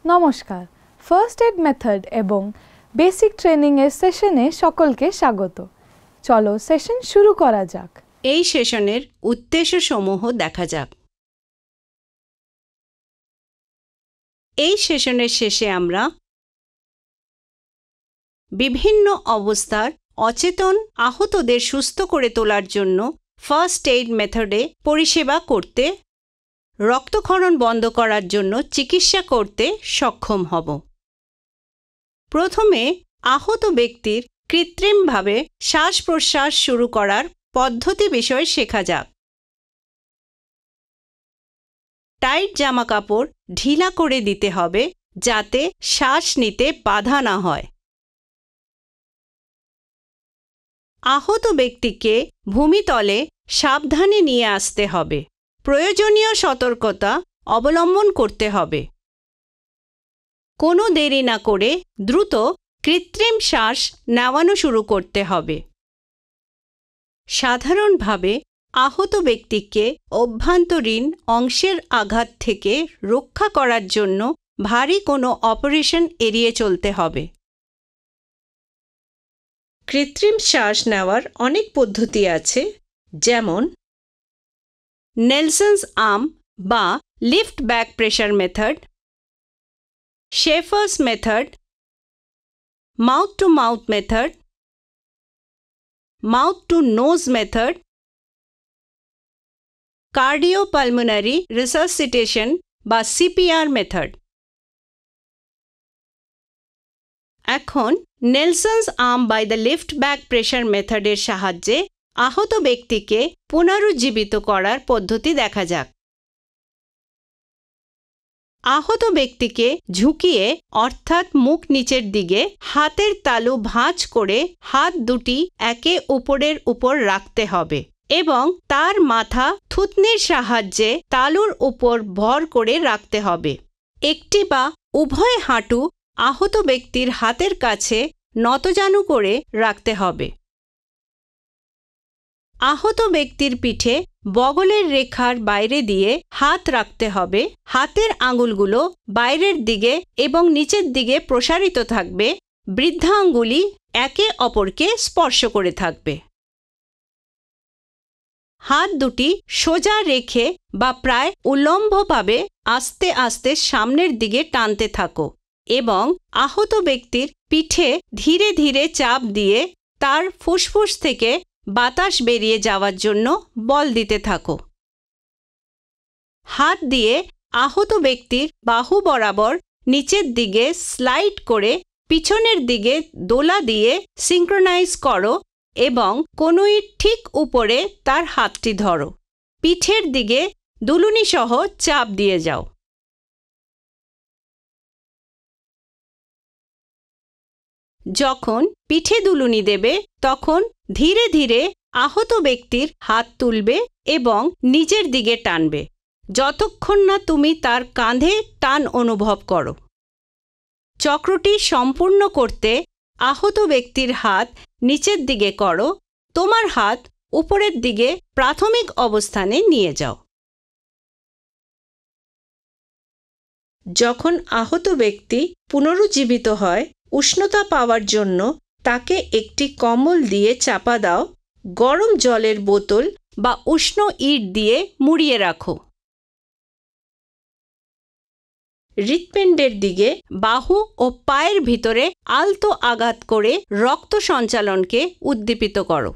নমস্কার, first aid method এবং basic training এর সেশনে সকলকে স্বাগত। চলো সেশন শুরু করা যাক। এই সেশনের উদ্দেশ্যসমূহ দেখা যাক। এই সেশনের শেষে আমরা বিভিন্ন অবস্থার অচেতন আহতদের সুস্থ করে তোলার জন্য ফার্স্ট এইড মেথডে পরিষেবা করতে, রক্তক্ষরণ বন্ধ করার জন্য চিকিৎসা করতে সক্ষম হব। প্রথমে আহত ব্যক্তির কৃত্রিমভাবে শ্বাস প্রশ্বাস শুরু করার পদ্ধতি বিষয়ে শেখা যাক। টাইট জামা কাপড় ঢিলা করে দিতে হবে যাতে শ্বাস নিতে বাধা না হয়। আহত ব্যক্তিকে ভূমিতলে সাবধানে নিয়ে আসতে হবে। প্রয়োজনীয় সতর্কতা অবলম্বন করতে হবে। কোনো দেরি না করে দ্রুত কৃত্রিম শ্বাস নেওয়ানো শুরু করতে হবে। সাধারণভাবে আহত ব্যক্তিকে অভ্যন্তরীণ অংশের আঘাত থেকে রক্ষা করার জন্য ভারী কোনো অপারেশন এড়িয়ে চলতে হবে। কৃত্রিম শ্বাস নেওয়ার অনেক পদ্ধতি আছে, যেমন নেলসনস আর্ম বা lift back pressure method, Schafer's method, mouth to mouth method, mouth to nose method, cardiopulmonary resuscitation বা সিপিআর মেথড। এখন Nelson's arm by the lift back pressure মেথডের সাহায্যে আহত ব্যক্তিকে পুনরুজ্জীবিত করার পদ্ধতি দেখা যাক। আহত ব্যক্তিকে ঝুঁকিয়ে অর্থাৎ মুখ নিচের দিকে হাতের তালু ভাঁজ করে হাত দুটি একে অপরের উপর রাখতে হবে এবং তার মাথা থুতনির সাহায্যে তালুর উপর ভর করে রাখতে হবে। একটি বা উভয় হাঁটু আহত ব্যক্তির হাতের কাছে নতজানু করে রাখতে হবে। আহত ব্যক্তির পিঠে বগলের রেখার বাইরে দিয়ে হাত রাখতে হবে। হাতের আঙুলগুলো বাইরের দিকে এবং নিচের দিকে প্রসারিত থাকবে। বৃদ্ধাঙ্গুলি একে অপরকে স্পর্শ করে থাকবে। হাত দুটি সোজা রেখে বা প্রায় উল্লম্বভাবে আস্তে আস্তে সামনের দিকে টানতে থাকো এবং আহত ব্যক্তির পিঠে ধীরে ধীরে চাপ দিয়ে তার ফুসফুস থেকে বাতাস বেরিয়ে যাওয়ার জন্য বল দিতে থাকো। হাত দিয়ে আহত ব্যক্তির বাহু বরাবর নিচের দিকে স্লাইড করে পিছনের দিকে দোলা দিয়ে সিঙ্ক্রোনাইজ করো এবং কনুইর ঠিক উপরে তার হাতটি ধরো। পিঠের দিকে দুলুনি সহ চাপ দিয়ে যাও। যখন পিঠে দুলুনি দেবে তখন ধীরে ধীরে আহত ব্যক্তির হাত তুলবে এবং নিজের দিকে টানবে যতক্ষণ না তুমি তার কাঁধে টান অনুভব করো। চক্রটি সম্পূর্ণ করতে আহত ব্যক্তির হাত নিচের দিকে করো। তোমার হাত উপরের দিকে প্রাথমিক অবস্থানে নিয়ে যাও। যখন আহত ব্যক্তি পুনরুজ্জীবিত হয়, উষ্ণতা পাওয়ার জন্য তাকে একটি কম্বল দিয়ে চাপা দাও। গরম জলের বোতল বা উষ্ণ ইট দিয়ে মুড়িয়ে রাখো। হৃৎপিণ্ডের দিকে বাহু ও পায়ের ভিতরে আলতো আঘাত করে রক্ত সঞ্চালনকে উদ্দীপিত করো।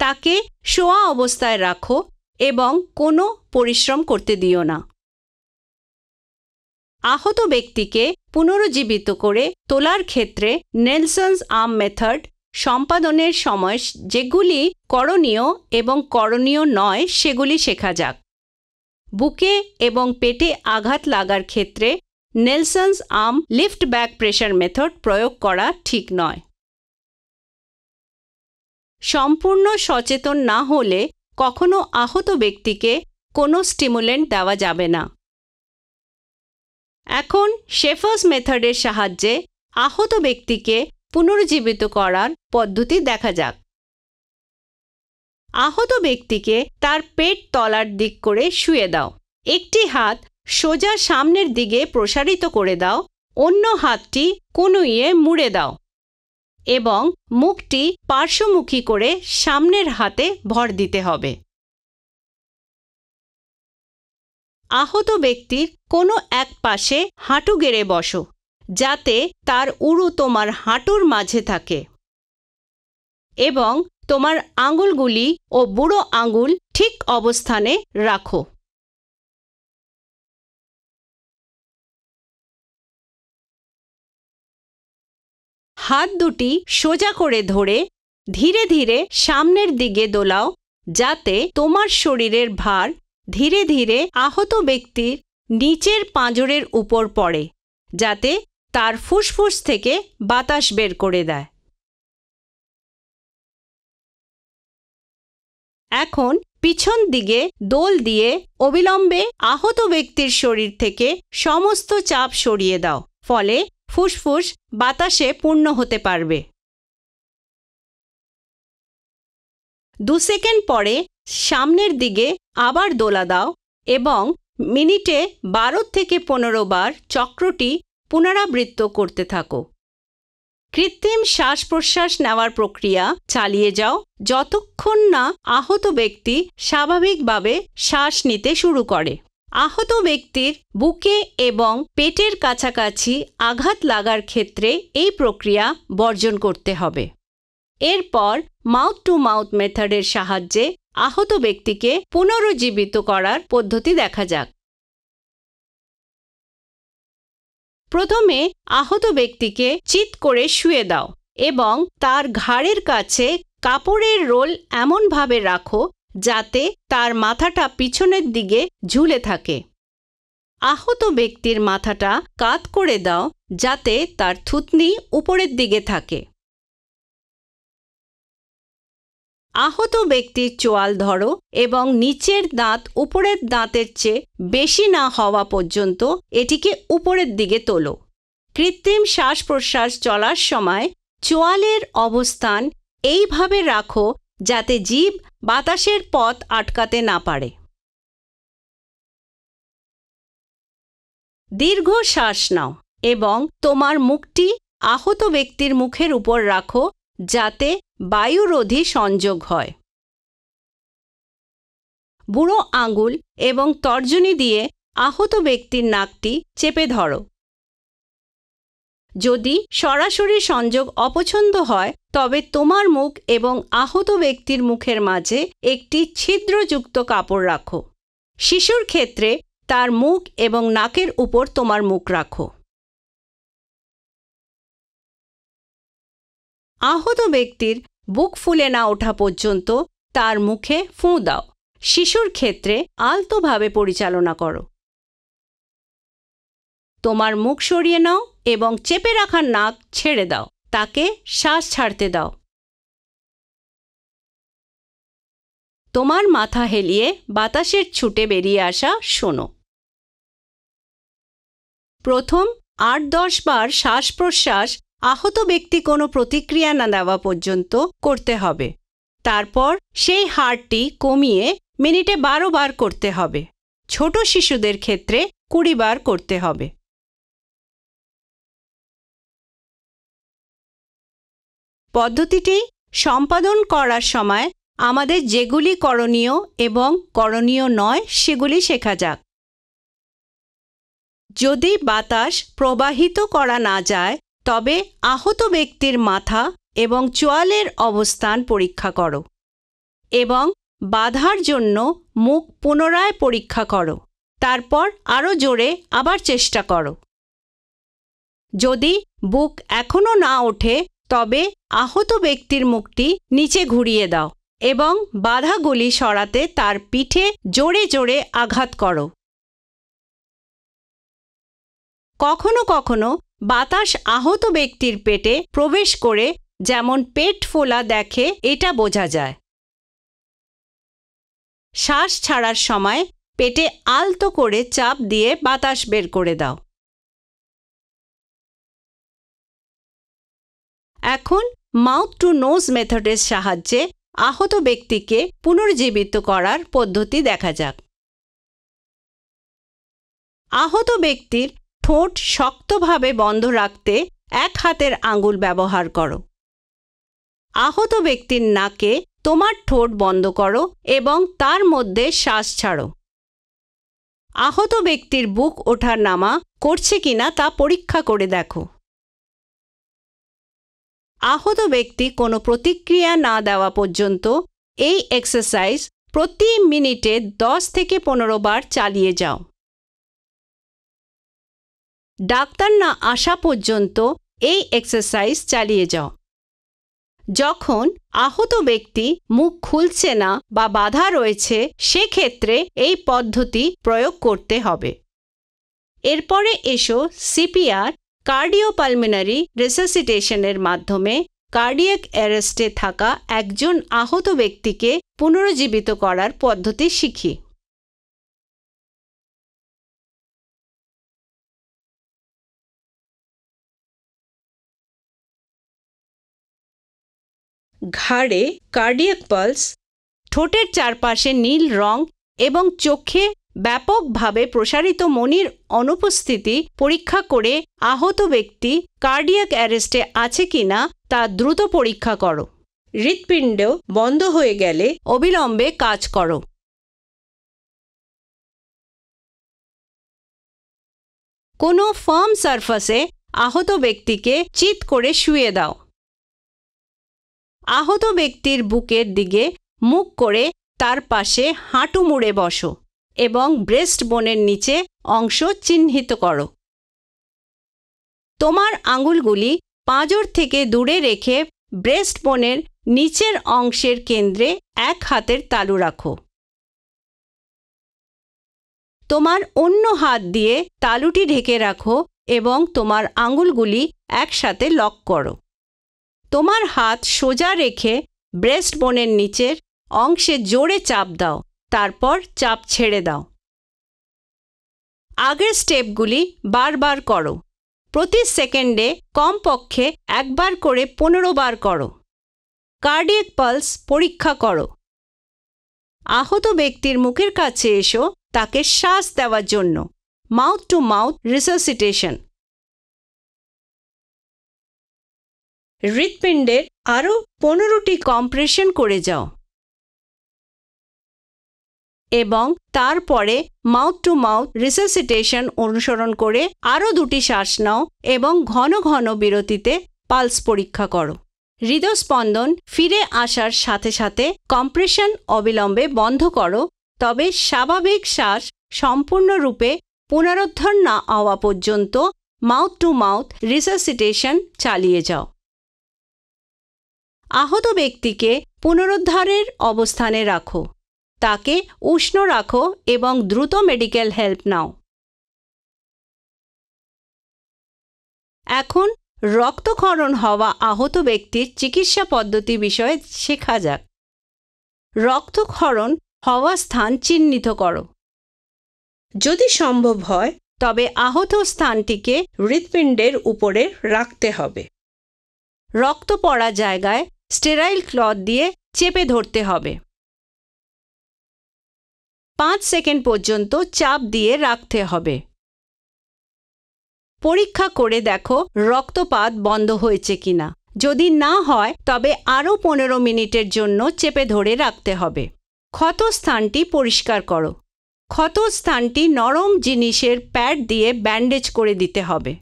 তাকে শোয়া অবস্থায় রাখো এবং কোনো পরিশ্রম করতে দিও না। আহত ব্যক্তিকে পুনরুজ্জীবিত করে তোলার ক্ষেত্রে নেলসনস আর্ম মেথড সম্পাদনের সময় যেগুলি করণীয় এবং করণীয় নয় সেগুলি শেখা যাক। বুকে এবং পেটে আঘাত লাগার ক্ষেত্রে Nelson's arm lift back pressure method প্রয়োগ করা ঠিক নয়। সম্পূর্ণ সচেতন না হলে কখনো আহত ব্যক্তিকে কোনো স্টিমুল্যান্ট দেওয়া যাবে না। এখন শেফার্স মেথডের সাহায্যে আহত ব্যক্তিকে পুনরুজ্জীবিত করার পদ্ধতি দেখা যাক। আহত ব্যক্তিকে তার পেট তলার দিক করে শুয়ে দাও। একটি হাত সোজা সামনের দিকে প্রসারিত করে দাও অন্য হাতটি কনুইয়ে মুড়ে দাও এবং মুখটি পার্শ্বমুখী করে সামনের হাতে ভর দিতে হবে। আহত ব্যক্তির কোনো এক পাশে হাঁটু গেড়ে বসো, যাতে তার উরু তোমার হাঁটুর মাঝে থাকে এবং তোমার আঙুলগুলি ও বুড়ো আঙুল ঠিক অবস্থানে রাখো। হাত দুটি সোজা করে ধরে ধীরে ধীরে সামনের দিকে দোলাও, যাতে তোমার শরীরের ভার ধীরে ধীরে আহত ব্যক্তির নিচের পাঁজরের উপর পড়ে, যাতে তার ফুসফুস থেকে বাতাস বের করে দেয়। এখন পিছন দিকে দোল দিয়ে অবিলম্বে আহত ব্যক্তির শরীর থেকে সমস্ত চাপ সরিয়ে দাও, ফলে ফুসফুস বাতাসে পূর্ণ হতে পারবে। 2 সেকেন্ড পরে সামনের দিকে আবার দোলা দাও এবং মিনিটে 12 থেকে 15 বার চক্রটি পুনরাবৃত্ত করতে থাকো। কৃত্রিম শ্বাস প্রশ্বাস নেওয়ার প্রক্রিয়া চালিয়ে যাও যতক্ষণ না আহত ব্যক্তি স্বাভাবিকভাবে শ্বাস নিতে শুরু করে। আহত ব্যক্তির বুকে এবং পেটের কাছাকাছি আঘাত লাগার ক্ষেত্রে এই প্রক্রিয়া বর্জন করতে হবে। এরপর মাউথ টু মাউথ মেথডের সাহায্যে আহত ব্যক্তিকে পুনরুজ্জীবিত করার পদ্ধতি দেখা যাক। প্রথমে আহত ব্যক্তিকে চিৎ করে শুয়ে দাও এবং তার ঘাড়ের কাছে কাপড়ের রোল এমনভাবে রাখো যাতে তার মাথাটা পিছনের দিকে ঝুলে থাকে। আহত ব্যক্তির মাথাটা কাত করে দাও যাতে তার থুতনি উপরের দিকে থাকে। আহত ব্যক্তির চোয়াল ধরো এবং নিচের দাঁত উপরের দাঁতের চেয়ে বেশি না হওয়া পর্যন্ত এটিকে উপরের দিকে তোলো। কৃত্রিম শ্বাস প্রশ্বাস চলার সময় চোয়ালের অবস্থান এইভাবে রাখো যাতে জিভ বাতাসের পথ আটকাতে না পারে। দীর্ঘ শ্বাস নাও এবং তোমার মুখটি আহত ব্যক্তির মুখের উপর রাখো যাতে বায়ুরোধী সংযোগ হয়। বুড়ো আঙুল এবং তর্জনী দিয়ে আহত ব্যক্তির নাকটি চেপে ধরো। যদি সরাসরি সংযোগ অপছন্দ হয় তবে তোমার মুখ এবং আহত ব্যক্তির মুখের মাঝে একটি ছিদ্রযুক্ত কাপড় রাখো। শিশুর ক্ষেত্রে তার মুখ এবং নাকের উপর তোমার মুখ রাখো। আহত ব্যক্তির বুক ফুলে না ওঠা পর্যন্ত তার মুখে ফুঁ দাও। শিশুর ক্ষেত্রে আলতোভাবে পরিচালনা করো। তোমার মুখ সরিয়ে নাও এবং চেপে রাখা নাক ছেড়ে দাও। তাকে শ্বাস ছাড়তে দাও। তোমার মাথা হেলিয়ে বাতাসের ছুটে বেরিয়ে আসা শোনো। প্রথম 8-10 বার শ্বাস প্রশ্বাস আহত ব্যক্তি কোনো প্রতিক্রিয়া না দেওয়া পর্যন্ত করতে হবে। তারপর সেই হারটি কমিয়ে মিনিটে 12 বার করতে হবে। ছোট শিশুদের ক্ষেত্রে 20 বার করতে হবে। পদ্ধতিটি সম্পাদন করার সময় আমাদের যেগুলি করণীয় এবং করণীয় নয় সেগুলি শেখা যাক। যদি বাতাস প্রবাহিত করা না যায় তবে আহত ব্যক্তির মাথা এবং চোয়ালের অবস্থান পরীক্ষা করো এবং বাধার জন্য মুখ পুনরায় পরীক্ষা করো। তারপর আরও জোরে আবার চেষ্টা করো। যদি বুক এখনও না ওঠে তবে আহত ব্যক্তির মুখটি নিচে ঘুরিয়ে দাও এবং বাধাগুলি সরাতে তার পিঠে জোরে জোরে আঘাত করো। কখনো কখনো বাতাস আহত ব্যক্তির পেটে প্রবেশ করে যেমন পেট ফোলা দেখে এটা বোঝা যায়। শ্বাস ছাড়ার সময় পেটে আলতো করে চাপ দিয়ে বাতাস বের করে দাও। এখন মাউথ টু নোজ মেথডের সাহায্যে আহত ব্যক্তিকে পুনর্জীবিত করার পদ্ধতি দেখা যাক। আহত ব্যক্তির ঠোঁট শক্তভাবে বন্ধ রাখতে এক হাতের আঙুল ব্যবহার করো। আহত ব্যক্তির নাকে তোমার ঠোঁট বন্ধ করো এবং তার মধ্যে শ্বাস ছাড়ো। আহত ব্যক্তির বুক ওঠা নামা করছে কিনা তা পরীক্ষা করে দেখো। আহত ব্যক্তি কোনো প্রতিক্রিয়া না দেওয়া পর্যন্ত এই এক্সারসাইজ প্রতি মিনিটে 10 থেকে 15 বার চালিয়ে যাও। ডাক্তার না আসা পর্যন্ত এই এক্সারসাইজ চালিয়ে যাও। যখন আহত ব্যক্তি মুখ খুলছে না বা বাধা রয়েছে, সেক্ষেত্রে এই পদ্ধতি প্রয়োগ করতে হবে। এরপরে এসো সিপিআর, কার্ডিওপালমিনারি রিসাসিটেশনের মাধ্যমে কার্ডিয়াক অ্যারেস্টে থাকা একজন আহত ব্যক্তিকে পুনরুজ্জীবিত করার পদ্ধতি শিখি। ঘাড়ে কার্ডিয়াক পালস, ঠোঁটের চারপাশে নীল রং এবং চোখে ব্যাপকভাবে প্রসারিত মণির অনুপস্থিতি পরীক্ষা করে আহত ব্যক্তি কার্ডিয়াক অ্যারেস্টে আছে কিনা তা দ্রুত পরীক্ষা করো। হৃৎপিণ্ড বন্ধ হয়ে গেলে অবিলম্বে কাজ করো। কোনো ফার্ম সারফেসে আহত ব্যক্তিকে চিৎ করে শুয়ে দাও। আহত ব্যক্তির বুকের দিকে মুখ করে তার পাশে হাঁটু মুড়ে বসো এবং ব্রেস্ট বোনের নিচে অংশ চিহ্নিত করো। তোমার আঙুলগুলি পাঁজর থেকে দূরে রেখে ব্রেস্ট বোনের নিচের অংশের কেন্দ্রে এক হাতের তালু রাখো। তোমার অন্য হাত দিয়ে তালুটি ঢেকে রাখো এবং তোমার আঙুলগুলি একসাথে লক করো। তোমার হাত সোজা রেখে ব্রেস্ট বোনের নিচের অংশে জোরে চাপ দাও, তারপর চাপ ছেড়ে দাও। আগের স্টেপগুলি বারবার করো। প্রতি সেকেন্ডে কমপক্ষে একবার করে 15 বার করো। কার্ডিয়াক পালস পরীক্ষা করো। আহত ব্যক্তির মুখের কাছে এসো তাকে শ্বাস দেওয়ার জন্য, মাউথ টু মাউথ রিসাসিটেশন। হৃৎপিণ্ডের আরও 15টি কম্প্রেশন করে যাও এবং তারপরে মাউথ টু মাউথ রিসাসিটেশন অনুসরণ করে আরও 2টি শ্বাস নাও এবং ঘন ঘন বিরতিতে পালস পরীক্ষা করো। হৃদস্পন্দন ফিরে আসার সাথে সাথে কম্প্রেশন অবিলম্বে বন্ধ করো, তবে স্বাভাবিক শ্বাস সম্পূর্ণরূপে পুনরুদ্ধার না হওয়া পর্যন্ত মাউথ টু মাউথ রিসাসিটেশন চালিয়ে যাও। আহত ব্যক্তিকে পুনরুদ্ধারের অবস্থানে রাখো, তাকে উষ্ণ রাখো এবং দ্রুত মেডিকেল হেল্প নাও। এখন রক্তক্ষরণ হওয়া আহত ব্যক্তির চিকিৎসা পদ্ধতি বিষয়ে শেখা যাক। রক্তক্ষরণ হওয়া স্থান চিহ্নিত করো। যদি সম্ভব হয় তবে আহত স্থানটিকে হৃৎপিণ্ডের উপরে রাখতে হবে। রক্ত পড়া জায়গায় স্টেরাইল ক্লথ দিয়ে চেপে ধরতে হবে। 5 সেকেন্ড পর্যন্ত চাপ দিয়ে রাখতে হবে। পরীক্ষা করে দেখো রক্তপাত বন্ধ হয়েছে কিনা। যদি না হয় তবে আরও 15 মিনিটের জন্য চেপে ধরে রাখতে হবে। ক্ষত স্থানটি পরিষ্কার করো। ক্ষত স্থানটি নরম জিনিসের প্যাড দিয়ে ব্যান্ডেজ করে দিতে হবে।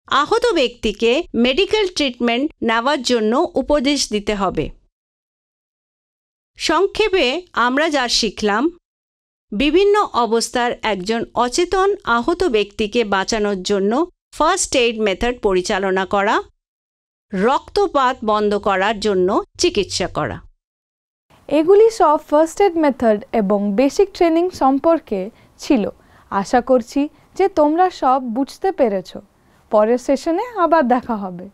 আহত ব্যক্তিকে মেডিকেল ট্রিটমেন্ট নেওয়ার জন্য উপদেশ দিতে হবে। সংক্ষেপে আমরা যা শিখলাম: বিভিন্ন অবস্থার একজন অচেতন আহত ব্যক্তিকে বাঁচানোর জন্য ফার্স্ট এইড মেথড পরিচালনা করা, রক্তপাত বন্ধ করার জন্য চিকিৎসা করা। এগুলি সব ফার্স্ট এড মেথড এবং বেসিক ট্রেনিং সম্পর্কে ছিল। আশা করছি যে তোমরা সব বুঝতে পেরেছো। পরের সেশনে আবার দেখা হবে।